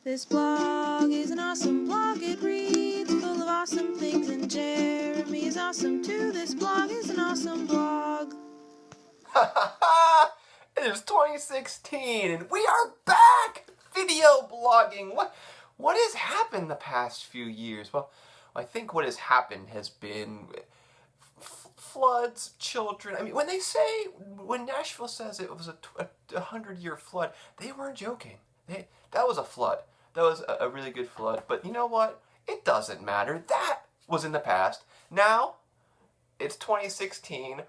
This blog is an awesome blog. It reads full of awesome things, and Jeremy is awesome too. This blog is an awesome blog. It is 2016 and we are back! Video blogging! What has happened the past few years? Well, I think what has happened has been floods, children. I mean, when Nashville says it was a 100-year flood, they weren't joking. That was a flood. That was a really good flood. But you know what? It doesn't matter. That was in the past. Now, it's 2016.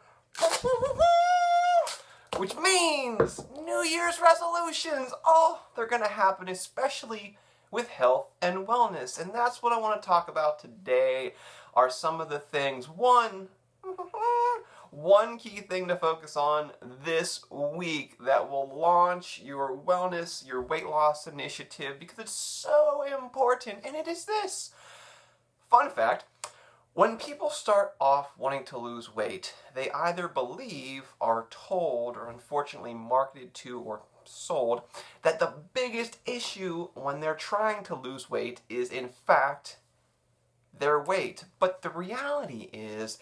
Which means New Year's resolutions. Oh, they're going to happen, especially with health and wellness. And that's what I want to talk about today are some of the things. One key thing to focus on this week that will launch your wellness, your weight loss initiative, because it's so important, and it is this. Fun fact, when people start off wanting to lose weight, they either believe, are told, or unfortunately marketed to or sold, that the biggest issue when they're trying to lose weight is, in fact, their weight. But the reality is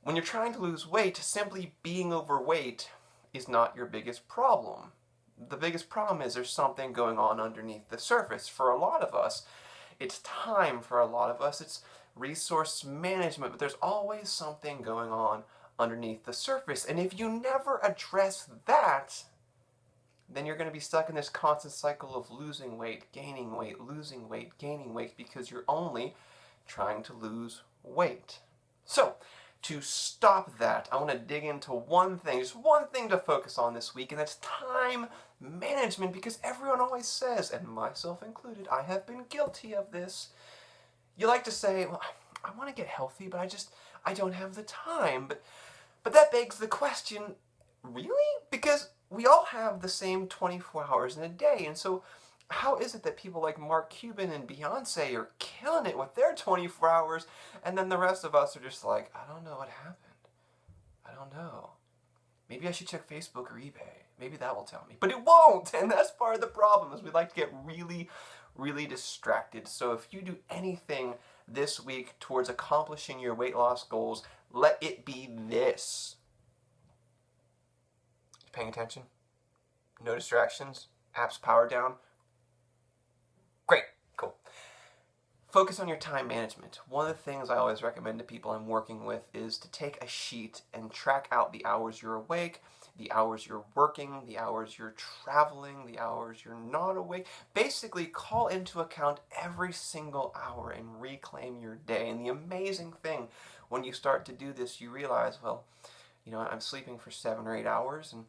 when you're trying to lose weight, simply being overweight is not your biggest problem. The biggest problem is there's something going on underneath the surface. For a lot of us, it's time. For a lot of us, it's resource management. But there's always something going on underneath the surface. And if you never address that, then you're going to be stuck in this constant cycle of losing weight, gaining weight, losing weight, gaining weight, because you're only trying to lose weight. So, to stop that, I want to dig into one thing, just one thing to focus on this week, and that's time management, because everyone always says, and myself included, I have been guilty of this. You like to say, well, I want to get healthy, but I don't have the time. But that begs the question, really? Because we all have the same 24 hours in a day, and so how is it that people like Mark Cuban and Beyonce are killing it with their 24 hours, and then the rest of us are just like, I don't know what happened. I don't know. Maybe I should check Facebook or eBay. Maybe that will tell me. But it won't, and that's part of the problem, is we like to get really, really distracted. So if you do anything this week towards accomplishing your weight loss goals, let it be this. You paying attention? No distractions? Apps powered down? Great, cool. Focus on your time management. One of the things I always recommend to people I'm working with is to take a sheet and track out the hours you're awake, the hours you're working, the hours you're traveling, the hours you're not awake. Basically, call into account every single hour and reclaim your day. And the amazing thing, when you start to do this, you realize, well, you know, I'm sleeping for 7 or 8 hours, and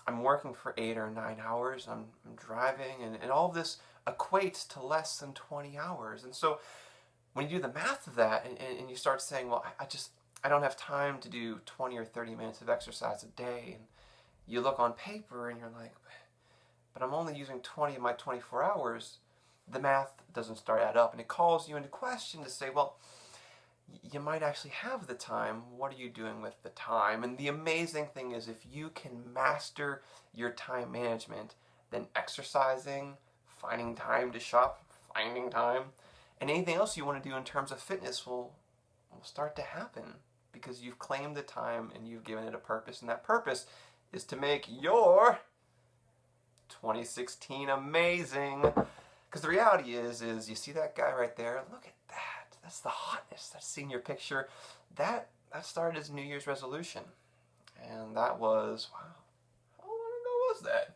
I'm working for 8 or 9 hours, I'm driving, and all of this equates to less than 20 hours. And so when you do the math of that and you start saying, well, I don't have time to do 20 or 30 minutes of exercise a day, and you look on paper and you're like, but I'm only using 20 of my 24 hours, the math doesn't start to add up, and it calls you into question to say, well, you might actually have the time. What are you doing with the time? And the amazing thing is, if you can master your time management, then exercising, finding time to shop, finding time, and anything else you want to do in terms of fitness will start to happen, because you've claimed the time and you've given it a purpose, and that purpose is to make your 2016 amazing. Because the reality is you see that guy right there? Look at that. That's the hotness. That's seeing your picture. That started as a New Year's resolution. And that was, wow, how long ago was that?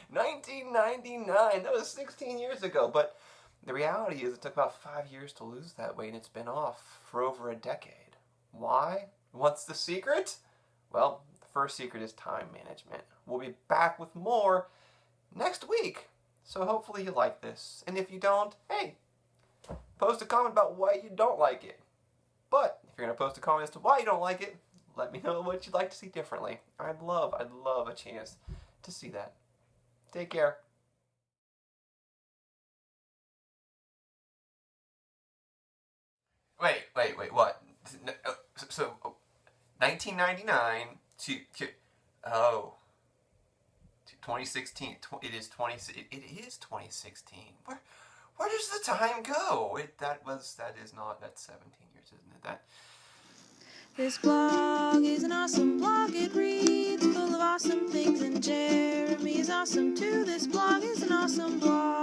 1999. That was 16 years ago. But the reality is it took about 5 years to lose that weight, and it's been off for over a decade. Why? What's the secret? Well, the first secret is time management. We'll be back with more next week. So hopefully you like this. And if you don't, hey, post a comment about why you don't like it. But if you're going to post a comment as to why you don't like it, let me know what you'd like to see differently. I'd love a chance to see that. Take care. Wait, what? So 1999 to 2016. It is 2016. Where does the time go? That's 17 years, isn't it? This blog is an awesome blog. It reads full of awesome things, and Jeremy is awesome too. This blog is an awesome blog.